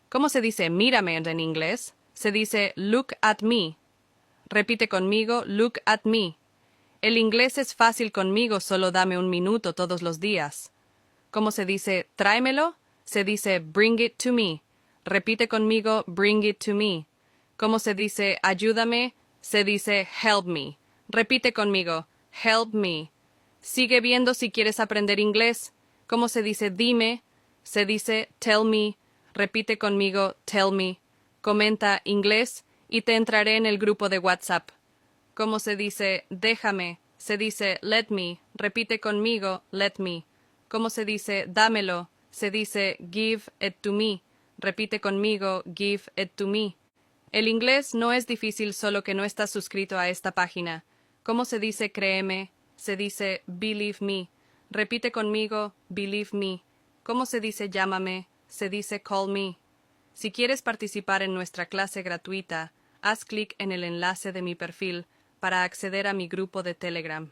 ¿Cómo se dice mírame en inglés? Se dice look at me. Repite conmigo, look at me. El inglés es fácil conmigo, solo dame un minuto todos los días. ¿Cómo se dice tráemelo? Se dice bring it to me. Repite conmigo, bring it to me. ¿Cómo se dice ayúdame? Se dice help me. Repite conmigo, help me. Sigue viendo si quieres aprender inglés. ¿Cómo se dice dime? Se dice tell me. Repite conmigo, tell me. Comenta inglés y te entraré en el grupo de WhatsApp. ¿Cómo se dice déjame? Se dice let me. Repite conmigo, let me. ¿Cómo se dice dámelo? Se dice give it to me. Repite conmigo, give it to me. El inglés no es difícil, solo que no estás suscrito a esta página. ¿Cómo se dice créeme? Se dice believe me. Repite conmigo, believe me. ¿Cómo se dice llámame? Se dice call me. Si quieres participar en nuestra clase gratuita, haz clic en el enlace de mi perfil para acceder a mi grupo de Telegram.